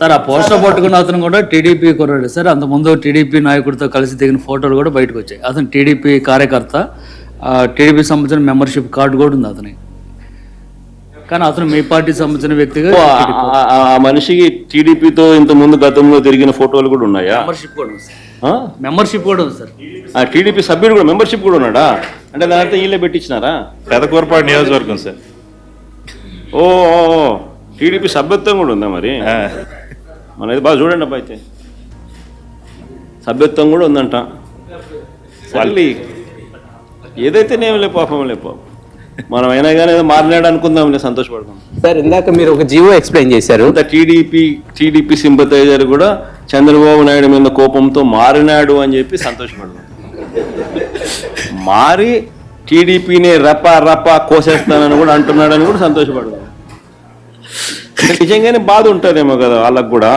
Sir ఆ poster పట్టుకున్న అతను కూడా టీడీపీ కుర్రాడు సార్. అంతకుముందు టీడీపీ నాయకుడితో కలిసి దిగిన ఫోటోలు కూడా బయటకు వచ్చాయి. అతను టీడీపీ కార్యకర్త, టీడీపీ సంబంధించిన మెంబర్షిప్ కార్డు కూడా ఉంది అతనికి. కానీ అతను మీ పార్టీ సంబంధించిన వ్యక్తిగా ఆ మనిషికి టీడీపీతో ఇంత ముందు గతంలో తిరిగిన ఫోటోలు కూడా ఉన్నాయా? మెంబర్షిప్ కూడా ఉంది సార్. మెంబర్షిప్ కూడా ఉంది సార్. ఆ టీడీపీ సభ్యుడు కూడా మెంబర్షిప్ కూడా ఉన్నాడా? అంటే దాంతో వీళ్ళే పెట్టించినారా? పెదకూరపాడు నియోజకవర్గం సార్. ఓ టీడీపీ సభ్యత్వం కూడా ఉందా మరి? మనది బాగా చూడండి అబ్బా. అయితే సభ్యత్వం కూడా ఉందంట. మళ్ళీ ఏదైతేనేం లే పాపం మనం అయినా కానీ ఏదో మారినాడు అనుకుందాంలే, సంతోషపడదాం. సార్ ఇందాక మీరు ఒక జీవో ఎక్స్ప్లెయిన్ చేశారు. టీడీపీ సింపథైజర్ కూడా చంద్రబాబు నాయుడు మీద కోపంతో మారినాడు అని చెప్పి సంతోషపడదాం. మారి టీడీపీని రపా కోసేస్తానని కూడా అంటున్నాడని కూడా సంతోషపడదాం. నిజంగానే బాధ ఉంటుందేమో కదా వాళ్ళకు కూడా.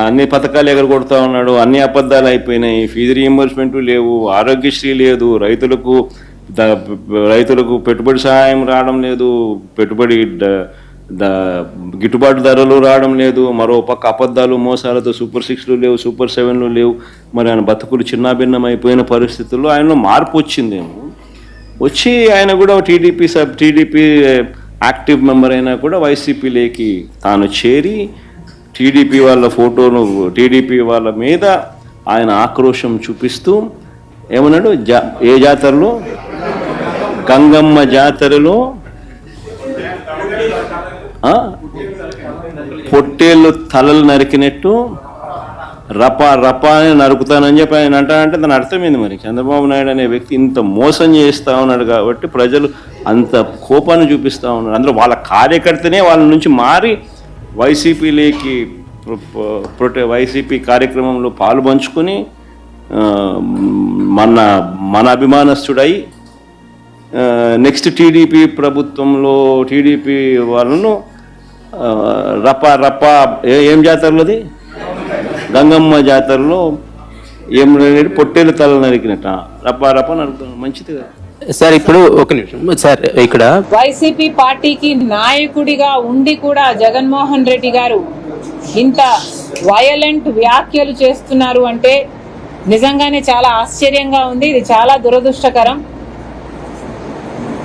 అన్ని పథకాలు ఎగరగొడతా ఉన్నాడు, అన్ని అబద్ధాలు అయిపోయినాయి, ఫీజు రీఎంబర్స్మెంట్ లేవు, ఆరోగ్యశ్రీ లేదు, రైతులకు పెట్టుబడి సహాయం రావడం లేదు, పెట్టుబడి గిట్టుబాటు ధరలు రావడం లేదు, మరో పక్క అబద్ధాలు మోసాలతో సూపర్ 6లు లేవు, సూపర్ 7లు లేవు. మరి ఆయన బతుకులు చిన్నాభిన్నం అయిపోయిన పరిస్థితుల్లో ఆయనలో మార్పు వచ్చిందేమో. వచ్చి ఆయన కూడా టీడీపీ యాక్టివ్ మెంబర్ అయినా కూడా వైసీపీలోకి తాను చేరి టీడీపీ వాళ్ళ ఫోటోను, టీడీపీ వాళ్ళ మీద ఆయన ఆక్రోశం చూపిస్తూ ఏమన్నాడు, ఏ జాతరలో, గంగమ్మ జాతరలో పొట్టేళ్ళు తలలు నరికినట్టు రపా అని నరుకుతానని చెప్పి ఆయన అంటానంటే దాని అర్థమైంది. మరి చంద్రబాబు నాయుడు అనే వ్యక్తి ఇంత మోసం చేస్తూ ఉన్నాడు కాబట్టి ప్రజలు అంత కోపాన్ని చూపిస్తూ ఉన్నారు. అందులో వాళ్ళ కార్యకర్తనే వాళ్ళ నుంచి మారి వైసీపీలోకి వైసీపీ కార్యక్రమంలో పాలు పంచుకొని మన అభిమానస్తుడై నెక్స్ట్ టీడీపీ ప్రభుత్వంలో టీడీపీ వాళ్ళను రపా ఏం జాతరలోది, గంగమ్మ జాతరలో ఏం పొట్టేలు తల నరికినట్ట రపా నరుకుతాను. మంచిది కదా సార్. ఇప్పుడు ఒక నిమిషం సార్, ఇక్కడ వైసీపీ పార్టీకి నాయకుడిగా ఉండి కూడా జగన్మోహన్ రెడ్డి గారు ఇంత వయలెంట్ వ్యాఖ్యలు చేస్తున్నారు అంటే నిజంగానే చాలా ఆశ్చర్యంగా ఉంది. ఇది చాలా దురదృష్టకరం.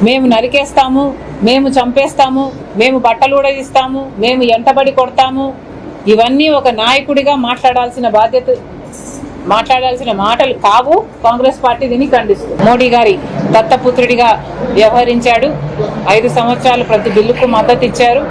మేము నరికేస్తాము, మేము చంపేస్తాము, మేము బట్టలు ఊడదీస్తాము, మేము ఎంటబడి కొడతాము, ఇవన్నీ ఒక నాయకుడిగా మాట్లాడాల్సిన మాటలు కావు. కాంగ్రెస్ పార్టీ దీన్ని ఖండిస్తుంది. మోడీ గారి దత్తపుత్రుడిగా వ్యవహరించాడు. 5 సంవత్సరాలు ప్రతి బిల్లుకు మద్దతు ఇచ్చారు.